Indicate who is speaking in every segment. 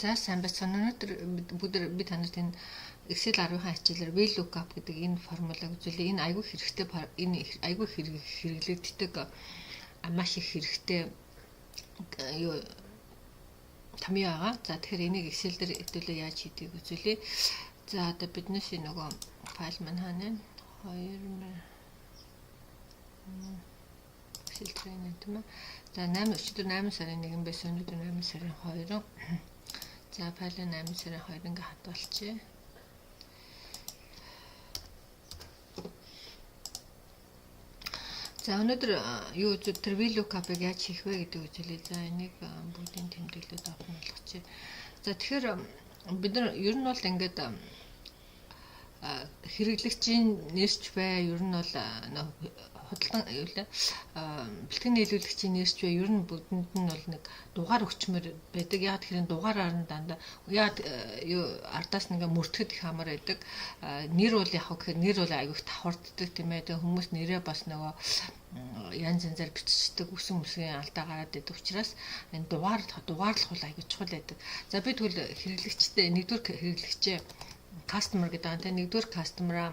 Speaker 1: За сайн байна. Өнөөдөр бид танарт энэ Excel 10-ийн хичээлээр VLOOKUP гэдэг энэ формулаг үзүүлээ. Энэ айгүй хэрэгтэй энэ айгүй хэрэглэгддэг маш их хэрэгтэй юу томьёо байгаа. За тэгэхээр энийг Excel дээр хэвлээ яаж хийдгийг үзүүлээ. За одоо биднээс нөгөө файл маань хаана вэ? 2 Excel трейнинг тийм ээ. За 8 сарын 1 байсан. Өнөөдөр 8 сарын 2. За файлын 8 сарын 2 ингээ хадгалчихъя. За өнөөдөр юу тэр VLOOKUP-ыг яаж хийх вэ гэдэг үзүүлээ. За энийг бүгдийн тэмдэглэлд авах болгочихъя. За тэгэхээр бид нар ер нь бол ингээд хэрэглэгчийн нэрч бай, ер нь бол худалдан бэлтгэн нийлүүлэгчийн нэрч бай, ер нь бүгдэнд нь бол нэг дугаар өчмөр байдаг. Яг тэгэхээр дугаараар нь дандаа яг юу ардаас нэгэ мөрдөхөд их амар байдаг. Нэр бол яг гэхээр нэр бол айгүйх давхарддаг тийм ээ. Хүмүүс нэрээ бас нөгөө янз янзаар бичдэг үсэн үсгийн алдаа гараад идэг учраас энэ дугаарлах бол айгүй чухал байдаг. За би тэгвэл хэрэглэгчтэй нэгдүгээр хэрэглэгчээ customer гэдэг антай нэгдүгээр customer-аа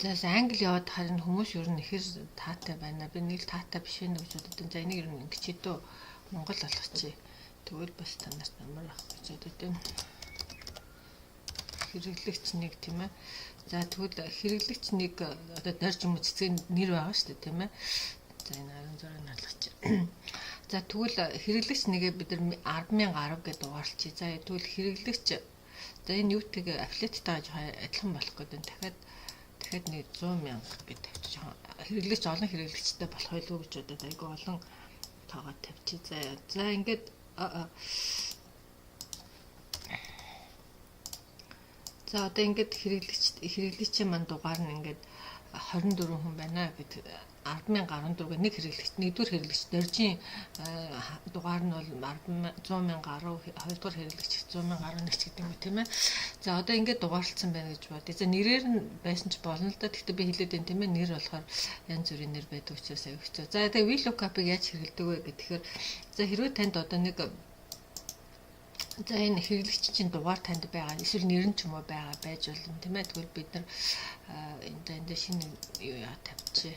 Speaker 1: зас англи яваад харин хүмүүс ер нь ихэр таатай байна. Би нэг таатай биш нэ гэж боддог. За энийг ер нь ингэж хэдөө Монгол болгочихъя. Тэгвэл бас танаас амар авах гэж боддог. Хэрэглэгч нэг тийм ээ. За тэгвэл хэрэглэгч нэг одоо дорж юм цэцгийн нэр байгаа шүү дээ тийм ээ. За энэ 16-ыг хаалгачих. За тэгвэл хэрэглэгч нэгээ бид нар 10,010 гэдэг дугаарлчих. За тэгвэл хэрэглэгч за энэ юутэйг аффилиаттайгаа жоохон адилхан болох гэдэг нь дахиад нэг 100,000 гэж тавьчих. Хэрэглэгч олон хэрэглэгчтэй болох байлгүй гэж бодоод айгүй олон тоогоо тавьчих. За ингээд за одоо ингээд хэрэглэгчийн манд дугаар нь ингээд 24 хүн байна гэдэг 10,014 нэг хэрэглэгч нэгдүгээр хэрэглэгч дөржийн дугаар нь бол 100,010 хоёрдугаар хэрэглэгч 100,011 гэдэг юм тийм ээ. За одоо ингээд дугаарлцсан байна гэж бодъё. За нэрээр нь байсан ч болно л да. Гэхдээ би хэлээд байна тийм ээ. Нэр болохоор янз бүрийн нэр байдаг учраас аяг хэцүү. За тэгээ VLOOKUP-ыг яаж хэрэглэдэг вэ гэхээр за хэрвээ танд одоо нэг за энэ хэрэглэгч чинь дугаар танд байгаа эсвэл нэр нь ч юм уу байгаа байж болно тийм ээ. Тэгвэл бид нар энд шинэ юу яа тавьчих.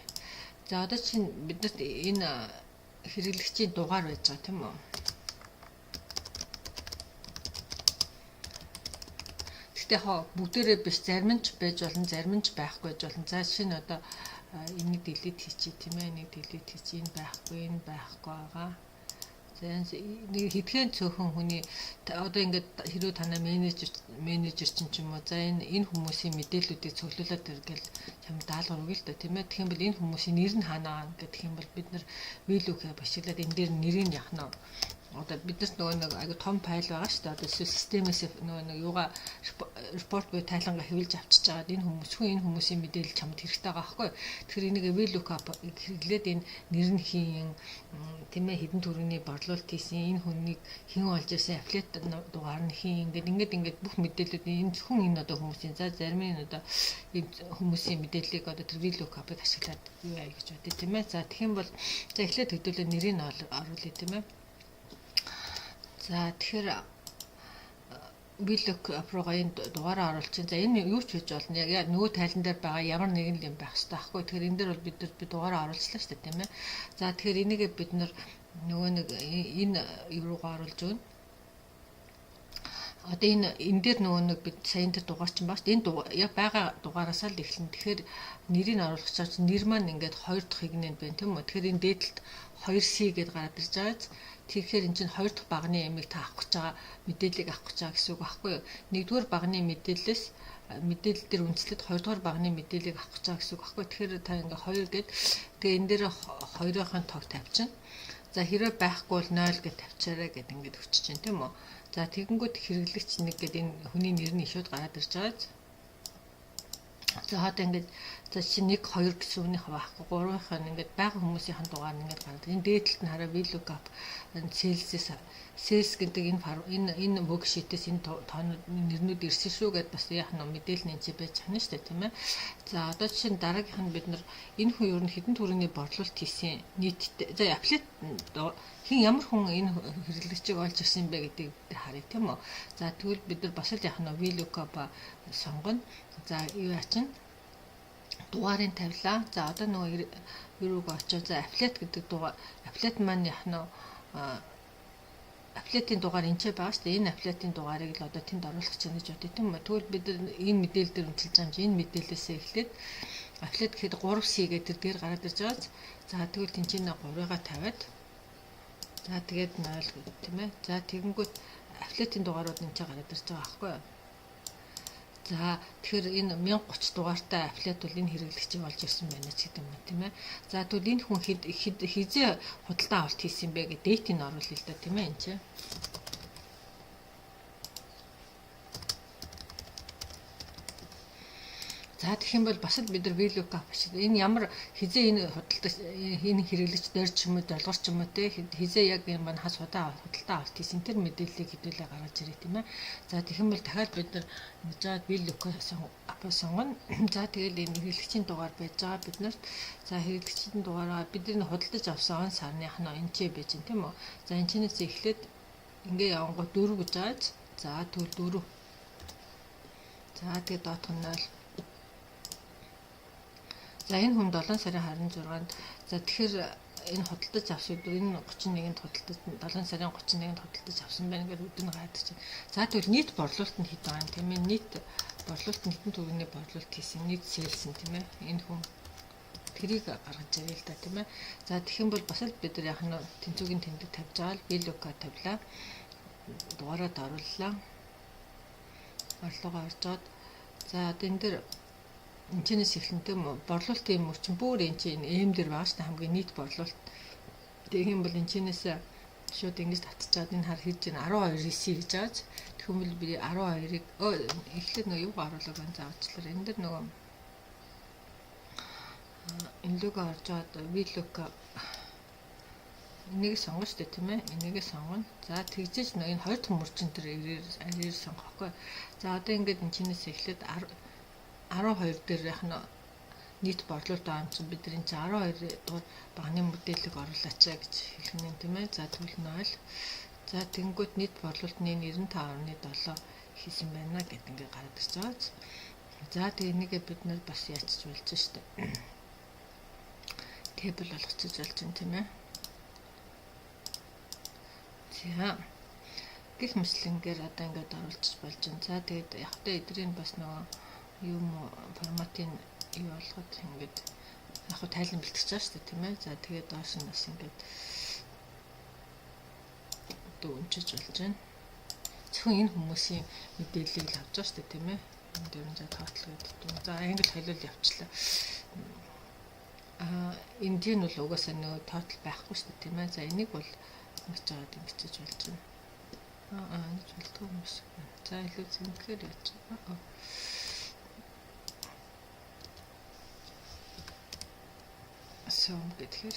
Speaker 1: За одоо чинь биднэрт энэ хэрэглэгчийн дугаар байж байгаа тийм үү. Гэхдээ бүгдээрээ биш зарим нь ч байж болно, зарим нь ч байхгүй байж болно. За шинэ одоо энийг delete хийчих тийм ээ. Энийг delete хийчих. Энэ байхгүй байгаа. За нэг хэдхэн цөөхөн хүний одоо ингээд хэрвээ танай менежер чинь ч юм уу за энэ хүмүүсийн мэдээллүүдийг цуглуулад иргээл чам даалгавар өгье л да тийм ээ. Тэгэх юм бол энэ хүмүүсийн нэр нь хаана гэдэг юм бол бид нар VLOOKUP ашиглаад энэ дээр нэрийг яхна одоо биднес нөгөө нэг айгу том файл байгаа шүү дээ. Одоо системээс нөгөө нэг юугаа репорт буюу тайлангаа хэвлж авчиж байгаа. Энэ хүмүүсийн мэдээлэл чамд хэрэгтэй байгаа байхгүй. Тэгэхээр энийг VLOOKUP хэрэглээд энэ нэр нь хийн тийм ээ хэдэн төгрөгийн борлуулалт хийсэн энэ хүнийг хэн олж ирсэн аффилиат дугаар нь хийн ингээд бүх мэдээллүүд энэ зөвхөн энэ одоо хүмүүсийн за зарим нь одоо хүмүүсийн мэдээллийг одоо тэр VLOOKUP-ыг ашиглаад юу яа гэж бодъё тийм ээ. За тэгэх юм бол за эхлээд хөдөлгөөн нэрийг оруулъя тийм ээ. За тэгэхээр VLOOKUP руугаа энэ дугаараа оруулчихын. За энэ юу ч хийж болно. Яг нөгөө тайлан дээр байгаа ямар нэгэн юм байх хэрэгтэй байхгүй. Тэгэхээр энэ дээр бол бид дугаараа оруулчихлаа шүү дээ тийм ээ. За тэгэхээр энийг бид нар нөгөө нэг энэ руугаа оруулж өгнө. Одоо энэ дээр нөгөө нэг бид саяын тэр дугаар чинь багш. Энэ яг байгаа дугаараасаа л эхэлнэ. Тэгэхээр нэрийг оруулах чинь нэр маань ингээд 2 дахь хигнэнд байна тийм үү. Тэгэхээр энэ дээдлэлт 2C гэдээ гараад ирж байгаа. Тэгэхээр энэ чинь 2 дахь багны ямиг та авах гэж байгаа мэдээллийг авах гэж байгаа гэсэн үг байхгүй юу? Нэгдүгээр багны мэдээлэл дээр үндэслээд 2 дугаар багны мэдээллийг авах гэж байгаа гэсэн үг байхгүй юу? Тэгэхээр та ингээ 2 гээд тэгээ энэ дээр 2-ын тог тавьчихна. За хэрвээ байхгүй бол 0 гэж тавьчаарай гэд ингээд өчөж чинь тийм үү? За тэгэнгүүт хэрэглэгч нэг гээд энэ хүний нэр нь ишүүд гараад ирж байгаа. За хаад ингээд за чи 1 2 гэсэн үгнийх байхгүй 3-ын ингээд байгаа хүмүүсийн дугаар нь ингээд гараад энэ дээдлэлт нь хараа VLOOKUP sales гэдэг энэ worksheet-ээс энэ тоонууд нэрнүүд ирсэн шүү гэдээ бас яах нь мэдээлэл энэ байж чана шүү дээ тийм ээ. За одоо жишээ нь дараагийнх нь бид нар энэ хүн ер нь хэдэн төгрөгийн борлуулалт хийсэн нийтдээ за affiliate хин ямар хүн энэ хэрэглэгчийг олж ирсэн бэ гэдгийг харъя тийм үү. За тэгвэл бид нар бас л яг нь VLOOKUP сонгоно. За юу ачна дугаарыг тавилаа. За одоо нөгөө юуг очоо. За affiliate гэдэг дугаар affiliate маань яг нь affiliate-ийн дугаар энэ ч байгаа шүү дээ. Энэ affiliate-ийн дугаарыг л одоо тэнд оруулах гэж байна гэж бодъё тийм үү. Тэгвэл бид энэ мэдээлэл дээр үнэлж байгаа юм чи энэ мэдээлэлээсээ эхлээд affiliate гэхэд 3C гэдэг дээр гараад ирж байгаа. За тэгвэл тэнцэнэ 3-ыг тавиад за тэгээд 0 гэдэг тийм ээ. За тэгэнгүүт affiliate-ийн дугаарууд энэ ч гараад ирж байгаа байхгүй юу. За тэгэхээр энэ 1030 дугаартай affiliate бол энэ хэрэглэгчийг олж ирсэн байна ч гэдэг юм тийм ээ. За тэгвэл энэ хүн хизээ худалдаа авалт хийсэн бэ гэдэг дэйтийг оруулъя л да тийм ээ энэ чинь. За тэгэх юм бол бас л бид нар VLOOKUP шиг энэ ямар хизээ энэ худалдаа энэ хэрэглэгч дөрж ч юм уу долгор ч юм уу те хизээ яг энэ маань хас худалдаа авалт хийсэн тэр мэдээллийг хэдүүлээ гаргаж ирээ тийм ээ. За тэгэх юм бол дахиад бид нар ингэж жаад VLOOKUP сонгоно. За тэгэл энэ хэрэглэгчийн дугаар байж байгаа бид нарт за хэрэглэгчийн дугаараа бид энэ худалдаж авсан он сарных нь энэ ч байж гэн тийм үү. За энэ чинээс эхлээд ингээ явангууд 4 гэж байгаа. За тэгвэл 4. За тэгээд доотх нь 0. За энэ хүн 7 сарын 26-нд за тэгэхээр энэ худалдаж авсан өдөр энэ 31-нд худалдаж 7 сарын 31-нд худалдаж авсан байна гэж өдөр нь гараад чинь. За тэгвэл нийт борлуулалт нь хэд байгаа юм тийм ээ. Нийт борлуулалт нь хэдэн төгрөгийн борлуулалт хийсэн, нийт сэлсэн тийм ээ. Энэ хүн тэрийг гаргаж ирээ л да тийм ээ. За тэгэх юм бол бас л бид нар яг нь тэнцвүүгийн тэмдэг тавьж байгаа л VLOOKUP тавилаа. Дугаараад орууллаа. Орлогоо оржоод за одоо энэ дэр энэчнээс эхлэнтэй борлуулалт юм уу чинь бүр энэ чинь эм дээр байгаа шүү дээ хамгийн нийт борлуулалт. Тэгэх юм бол энэчнээс шууд ингэж татчихад энэ хар хийж байна 12-ийг гэж байгаа ч. Тэгэх юм бол би 12-ыг эхлээд нөгөө юу оруулах байна заавчлаар энэ дэр нөгөө энэ лого оржоод VLOOKUP энийг сонгоно шүү дээ тийм ээ. Энийг сонгоно. За тэгжээж нөгөө энэ хоёр дахь мөржин дээр арьер сонгохгүй. За одоо ингээд энэчнээс эхлээд 12 дээр яг нь нийт борлуулалт байгаа юм чинь бид энэ 12 дугаар багны мэдээллийг оруулаач гэж хэлэх нь тийм ээ. За тэгвэл 0. За тэнгуут нийт борлуулалтны 95.7 хийсэн байна гэдэг ингээд гараад ирж байгаа. За тэгээ энийгээ бид нар бас яачиж болж штэ. Тэбл болгочих болж байна тийм ээ. За гэх мэтлэнгээр одоо ингээд оруулчих болж байна. За тэгээд яг та эдрийн бас нөгөө юм форматын юу болгоод ингээд яг хөө тайлан бэлтгэж байгаа шүү дээ тийм ээ. За тэгээд доош нь бас ингээд одоо өнчиж болж байна. Зөвхөн энэ хүмүүсийн мэдээллийг л авч байгаа шүү дээ тийм ээ. Энд дээр нь за тоотлол гэдэг. За англи хэлэл явчлаа. Энд нь бол угаасаа нөгөө тоотл байхгүй шүү дээ тийм ээ. За энийг бол ингэж жаад ингэчиж болж байна. Ингэж болтгоо юм шиг байна. За илүү зэмхээр яаж байгаа. Сум гэхээр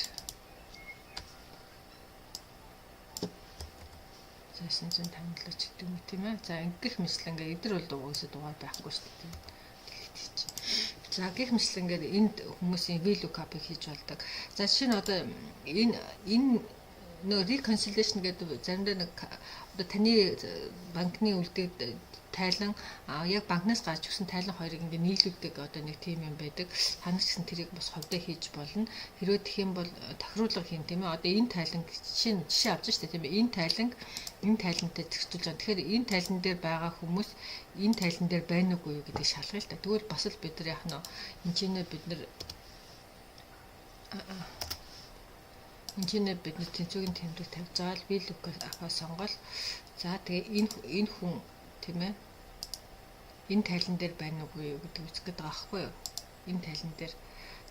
Speaker 1: за 957 ч гэдэг юм тийм ээ. За ингэх мэтлэнгээ эдэр бол угаасаа дугаар байхгүй шүү дээ. За гэх мэтлэнгээр энд хүмүүсийн VLOOKUP-ыг хийж болдог. За жишээ нь одоо энэ нөө reconciliation гэдэг заримдаа нэг одоо таны банкны үлдээд тайлан яг банкнаас гарч өгсөн тайлан хоёрыг ингээ нийлүүлдэг одоо нэг тим юм байдаг. Танаас гэсэн тэрийг бас ховдоо хийж болно. Хэрвээ тэгэх юм бол тохируулга хийн тийм ээ. Одоо энэ тайлан жишээ авч штэ тийм ээ. Энэ тайлантай зөрчилж байгаа. Тэгэхээр энэ тайлан дээр байгаа хүмүүс энэ тайлан дээр байна уугүй юу гэдгийг шалгая л та. Тэгвэл бас л бид нар яг нь энэ чинь бид нар тэнцвүүгийн тэмдэг тавьж байгаа л VLOOKUP сонгол. За тэгээ энэ хүн тийм ээ. Энэ тайлан дээр байна уугүй юу гэдэг үзэх гээд байгаа байхгүй юу? Энэ тайлан дээр.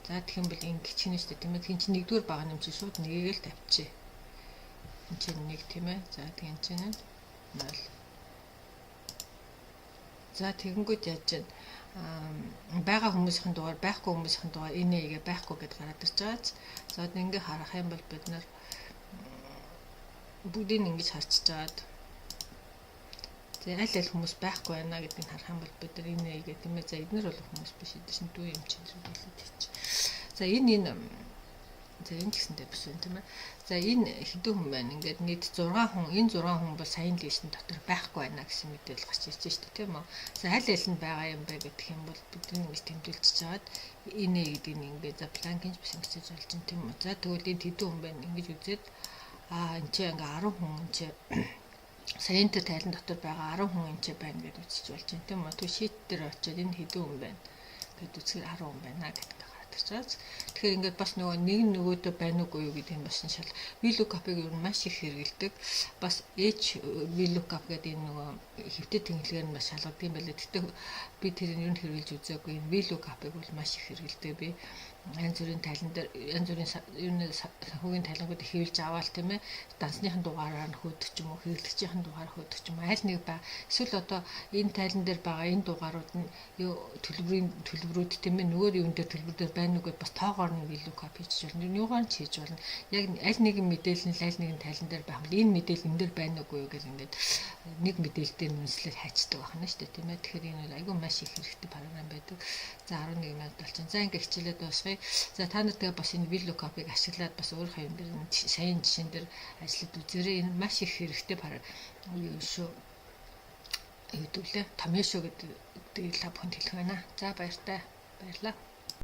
Speaker 1: За тэгэх юм бол ингэ чинь шүү дээ тийм ээ. Тэгин чинь нэгдүгээр байгаа юм чинь шууд нэгийг л тавьчих. Энэ чинь нэг тийм ээ. За тэгин чинь 0. За тэгэнгүүт яаж вэ? Бага хүмүүсийн дугаар байхгүй хүмүүсийн дугаар энэгээ байхгүй гэдээ гараад ирж байгаа. За ингээ харах юм бол бид нар бүгдийг ингэж харчиж жаад аль хүмүүс байхгүй байна гэдгийг харах юм бол бид нар энэгээ тийм ээ. За эднэр бол хүмүүс биш эдгээр чинь дүү юм чинь болоод тийч. За энэ За энэ гэсэндээ биш юм тийм ээ. За энэ хэдэн хүн байна? Ингээд нийт 6 хүн. Энэ 6 хүн бол саяны листийн дотор байхгүй байна гэсэн мэдээлэл гарч ирж байна шүү дээ, тийм үү? За аль аль нь байгаа юм бэ гэх юм бол бидний ингэж тэмдэглэж чагаад энэ гэдэг нь ингээд за планкинж бас ингэж болж байна тийм үү? За тэгвэл энэ хэдэн хүн байна? Ингэж үзээд энэ чинь ингээ 10 хүн энэ чинь саянтай тайлан дотор байгаа 10 хүн энэ чинь байна гэж үзэж болж байна тийм үү? Тэгвэл шийт дээр очиод энэ хэдэн хүн байна гэд үзэхээр 10 хүн байна гэдэг. Тэгэхээр ингээд бас нэг нөгөөдөө байна уугүй юу гэдэг юм бас шал VLOOKUP-ыг ер нь маш их хэрэгэлдэг. Бас VLOOKUP гэдэг энэ нөгөө хэвтэ тэнглэгээр нь бас шалгадаг юм байлаа. Тэгтээ би тэрийг ер нь хэрэгжилж үзээгүй. Энэ VLOOKUP-ыг бол маш их хэрэгэлдэг би. Янз бүрийн тайлан дээр янз бүрийн ер нь санхүүгийн тайлангууд хийлж аваал тийм ээ. Дансныхын дугаараар нь хөөдөг ч юм уу, хэрэглэгчийн дугаар хөөдөг ч юм уу. Аль нэг ба эсвэл одоо энэ тайлан дээр байгаа энэ дугаарууд нь төлбөрүүд тийм ээ. Нөгөө юун дээр төлбөр дээр байна уу гэдээ бас тоогоор нь VLOOKUP хийж болно. Юугаар нь хийж болно. Яг аль нэгэн мэдээлэл нь аль нэгэн тайлан дээр байх юм. Энэ мэдээлэл энэ дээр байна уугүй юу гэж ингээд нэг мэдээлэл дээр үнслэл хайчдаг байна шүү дээ тийм ээ. Тэгэхээр энэ бол айгүй маш их хэрэгтэй програм байдаг. За 11 минут болчихсон. За ингээд хичээлээ дуусгая. За та нар тэгээ бас энэ VLOOKUP-ыг ашиглаад бас өөрийнхөө юм дээр сайн жишээн дээр ажиллаад үзээрэй. Энэ маш их хэрэгтэй юу шүү. Юу гэвэл томьёо шүү гэдэг та бүхэнд хэлэх байна. За баярлалаа.